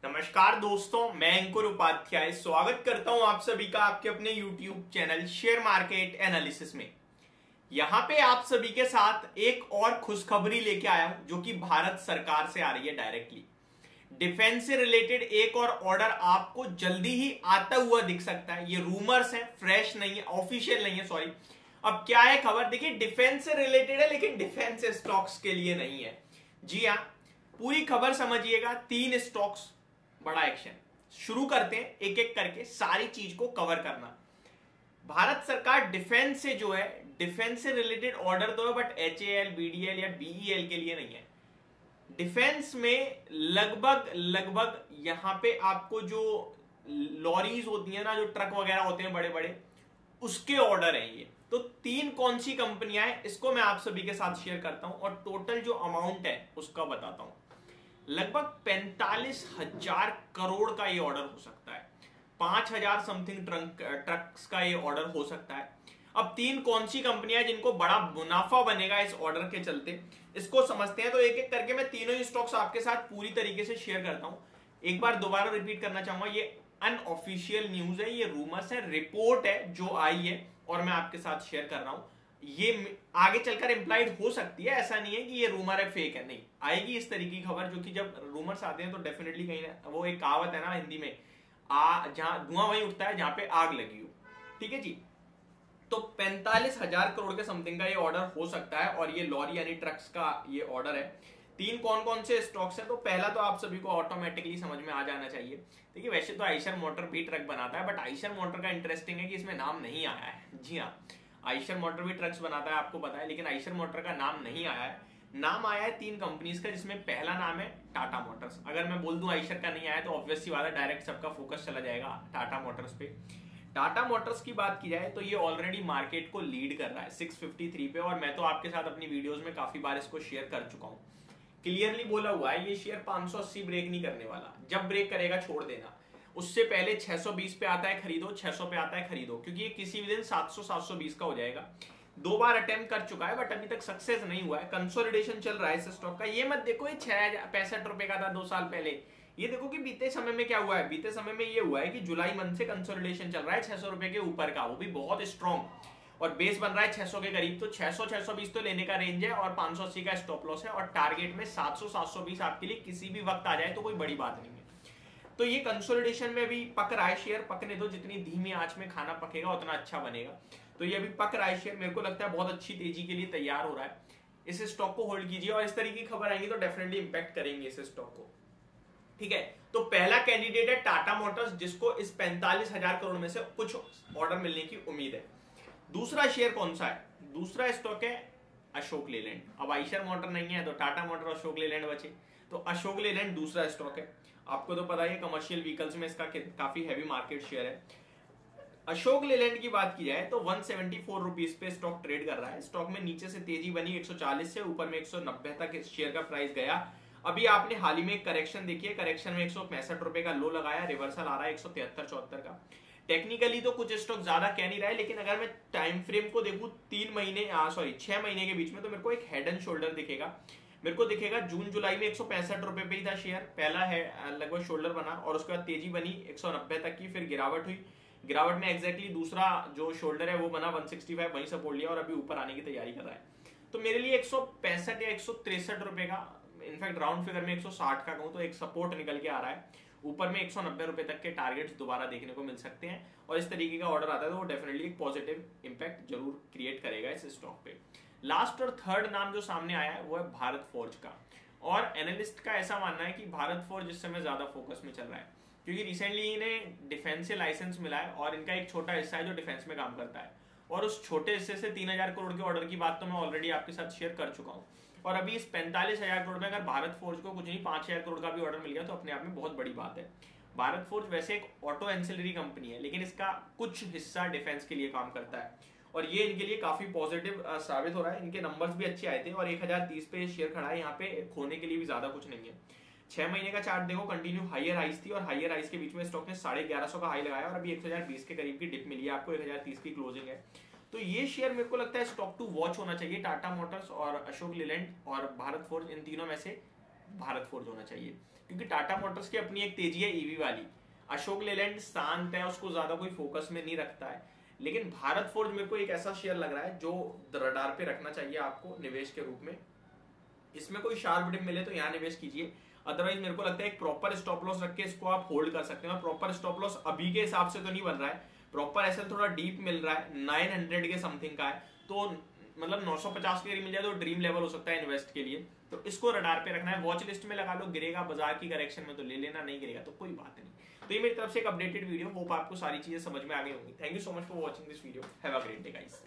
नमस्कार दोस्तों, मैं अंकुर उपाध्याय स्वागत करता हूं आप सभी का आपके अपने YouTube channel share market analysis में। यहां पे आप सभी के साथ एक और खुशखबरी लेके आया हूं जो कि भारत सरकार से आ रही है डायरेक्टली। डिफेंस से रिलेटेड एक और ऑर्डर आपको जल्दी ही आता हुआ दिख सकता है। ये रूमर्स है, फ्रेश नहीं है, ऑफिशियल नहीं है, सॉरी। अब क्या है खबर, देखिए डिफेंस से रिलेटेड है लेकिन डिफेंस स्टॉक्स के लिए नहीं है। जी हाँ, पूरी खबर समझिएगा। 3 स्टॉक्स, बड़ा एक्शन। शुरू करते हैं एक एक करके सारी चीज को कवर करना। भारत सरकार डिफेंस से जो है, डिफेंस से रिलेटेड ऑर्डर तो है बट HAL, BDL या BEL के लिए नहीं है। डिफेंस में लगभग लगभग यहां पे आपको जो लॉरीज होती है ना, जो ट्रक वगैरह होते हैं बड़े बड़े, उसके ऑर्डर हैं ये। तो 3 कौन सी कंपनियां हैं इसको मैं आप सभी के साथ शेयर करता हूं और टोटल जो अमाउंट है उसका बताता हूं। लगभग 45,000 करोड़ का ये ऑर्डर हो सकता है। 5,000 समथिंग ट्रक्स का ये ऑर्डर हो सकता है। अब 3 कौन सी कंपनियां हैं जिनको बड़ा मुनाफा बनेगा इस ऑर्डर के चलते, इसको समझते हैं। तो एक एक करके मैं तीनों ही स्टॉक्स आपके साथ पूरी तरीके से शेयर करता हूं। एक बार दोबारा रिपीट करना चाहूंगा, ये अनऑफिशियल न्यूज है, ये रूमर्स है, रिपोर्ट है जो आई है और मैं आपके साथ शेयर कर रहा हूं। ये आगे चलकर इंप्लाइड हो सकती है, ऐसा नहीं है कि ये रूमर है, फेक है, नहीं। आएगी इस तरीके की खबर, जो कि जब रूमर्स आते हैं तो डेफिनेटली कहीं ना, वो एक कहावत है ना हिंदी में, जहां धुआं वहीं उठता है जहां पे आग लगी हो। ठीक है जी। तो 45,000 करोड़ के समथिंग का ये ऑर्डर हो सकता है और ये लॉरी यानी ट्रक्स का ये ऑर्डर है। 3 कौन कौन से स्टॉक्स हैं, तो पहला तो आप सभी को ऑटोमेटिकली समझ में आ जाना चाहिए। देखिए वैसे तो आइशर मोटर भी ट्रक बनाता है बट आइशर मोटर का इंटरेस्टिंग है कि इसमें नाम नहीं आया है। जी हाँ, आइशर मोटर भी ट्रक्स बनाता है, आपको पता है, लेकिन आइशर मोटर का नाम नहीं आया है। नाम आया है 3 कंपनीज का, जिसमें पहला नाम है टाटा मोटर्स। अगर मैं बोल दूं आइशर का नहीं आया तो ऑब्वियसली बात है, डायरेक्ट सबका फोकस चला जाएगा टाटा मोटर्स पे। टाटा मोटर्स की बात की जाए तो ये ऑलरेडी मार्केट को लीड कर रहा है 653 पे, और मैं तो आपके साथ अपनी वीडियोस में काफी बार इसको शेयर कर चुका हूं। क्लियरली बोला हुआ है ये शेयर 580 ब्रेक नहीं करने वाला, जब ब्रेक करेगा छोड़ देना। उससे पहले 620 पे आता है खरीदो, 600 पे आता है खरीदो, क्योंकि ये किसी भी दिन 700 720 का हो जाएगा। 2 बार अटेम्प्ट कर चुका है बट अभी तक सक्सेस नहीं हुआ है। कंसोलिडेशन चल रहा है इस स्टॉक का। ये मत देखो ये 65 रुपए का था 2 साल पहले, ये देखो कि बीते समय में क्या हुआ है। बीते समय में ये हुआ है कि जुलाई मंथ से कंसोलिडेशन चल रहा है 600 रुपए के ऊपर का, वो भी बहुत स्ट्रॉन्ग, और बेस बन रहा है 600 के करीब। तो 600 620 तो लेने का रेंज है और 580 का स्टॉप लॉस है, और टारगेट में 700 720 आपके लिए किसी भी वक्त आ जाए तो कोई बड़ी बात नहीं है। तो ये कंसोलिडेशन में भी पक रहा है शेयर, पकने दो, जितनी धीमी आंच में खाना पकेगा उतना अच्छा बनेगा। तो ये अभी पक रहा है शेयर, मेरे को लगता है बहुत अच्छी तेजी के लिए तैयार हो रहा है। इस स्टॉक को होल्ड कीजिए और इस तरीके की खबर आएंगी तो डेफिनेटली इंपैक्ट करेंगे इस स्टॉक को। ठीक है, तो पहला कैंडिडेट है टाटा मोटर्स, जिसको इस 45,000 करोड़ में से कुछ ऑर्डर मिलने की उम्मीद है। दूसरा शेयर कौन सा है? दूसरा स्टॉक है अशोक लेलैंड। अब आइशर मोटर नहीं है तो टाटा मोटर और अशोक लेलैंड बचे, तो अशोक लेलैंड दूसरा स्टॉक है। आपको तो पता है कमर्शियल व्हीकल्स में इसका काफी हैवी मार्केट शेयर है। अशोक लेलैंड की बात की जाए तो 174 रुपीज पे स्टॉक ट्रेड कर रहा है। स्टॉक में नीचे से तेजी बनी 140 से, ऊपर में 190 तक शेयर का प्राइस गया। अभी आपने हाल ही में एक करेक्शन देखी है, करेक्शन में 165 रुपए का लो लगाया, रिवर्सल आ रहा है 173 74 का। टेक्निकली तो कुछ स्टॉक ज्यादा कह नहीं रहा है, लेकिन अगर मैं टाइम फ्रेम को देखूं 6 महीने के बीच में, तो मेरे को एक हेड एंड शोल्डर दिखेगा। मेरे को दिखेगा जून जुलाई में 165 रुपए पे ही था शेयर, पहला है लगभग शोल्डर बना और उसके बाद तेजी बनी 190 तक की, फिर गिरावट हुई। गिरावट में एग्जैक्टली दूसरा जो शोल्डर है वो बना 165, वहीं सपोर्ट लिया और अभी ऊपर आने की तैयारी कर रहा है। तो मेरे लिए 165 या 163 रुपए का, इनफैक्ट राउंड फिगर में 160 का कहूं तो एक सपोर्ट निकल के आ रहा है। ऊपर में 190 रुपए तक के टारगेट्स दोबारा देखने को मिल सकते हैं, और इस तरीके का ऑर्डर आता है तो वो डेफिनेटली एक पॉजिटिव इंपैक्ट जरूर क्रिएट करेगा इस स्टॉक पे। लास्ट और थर्ड नाम जो सामने आया है वो है भारत फोर्ज का, और एनालिस्ट का ऐसा मानना है कि भारत फोर्ज इस समय ज्यादा फोकस में चल रहा है, क्योंकि रिसेंटली इन्हें डिफेंस से लाइसेंस मिला है और इनका एक छोटा हिस्सा है जो डिफेंस में काम करता है, और उस छोटे हिस्से से 3,000 करोड़ के ऑर्डर की बात तो मैं ऑलरेडी आपके साथ शेयर कर चुका हूँ। और अभी इस 45,000 करोड़ में अगर भारत फोर्ज को कुछ नहीं 5,000 करोड़ का भी ऑर्डर मिल गया तो अपने आप में बहुत बड़ी बात है। भारत फोर्ज वैसे एक ऑटो एंसिलरी कंपनी है, लेकिन इसका कुछ हिस्सा डिफेंस के लिए काम करता है, और ये इनके लिए काफी पॉजिटिव साबित हो रहा है। इनके नंबर्स भी अच्छे आए थे और 1030 पे शेयर खड़ा है, यहाँ पे खोने के लिए भी ज्यादा कुछ नहीं है। 6 महीने का चार्ट देखो, कंटिन्यू हाइयर हाइस थी और हाइयर हाइस के बीच में स्टॉक ने 1150 का हाई लगाया और अभी 1020 के करीब की डिप मिली है आपको, 1030 की क्लोजिंग है। तो ये शेयर मेरे को लगता है स्टॉक टू वॉच होना चाहिए। टाटा मोटर्स और अशोक लेलैंड और भारत फोर्ज, इन तीनों में से भारत फोर्ज होना चाहिए, क्योंकि टाटा मोटर्स की अपनी एक तेजी है ईवी वाली। अशोक लेलैंड शांत है, उसको ज्यादा कोई फोकस में नहीं रखता है, लेकिन भारत फोर्ज मेरे को एक ऐसा शेयर लग रहा है जो रडार पे रखना चाहिए आपको निवेश के रूप में। इसमें कोई शार्प डिप मिले तो यहाँ निवेश कीजिए, अदरवाइज मेरे को लगता है एक प्रॉपर स्टॉप लॉस रख के इसको आप होल्ड कर सकते हैं। प्रॉपर स्टॉप लॉस अभी के हिसाब से तो नहीं बन रहा है, प्रॉपर एसएल थोड़ा डीप मिल रहा है, 900 के समथिंग का है, तो मतलब 950 के मिल जाए तो ड्रीम लेवल हो सकता है इन्वेस्ट के लिए। तो इसको रडार पे रखना है, वॉच लिस्ट में लगा लो, गिरेगा बाजार की करेक्शन में तो ले लेना, नहीं गिरेगा तो कोई बात नहीं। तो ये मेरी तरफ से एक अपडेटेड वीडियो, होप आपको सारी चीजें समझ में आ गई होंगी। Thank you so much for watching this video, have a great day guys.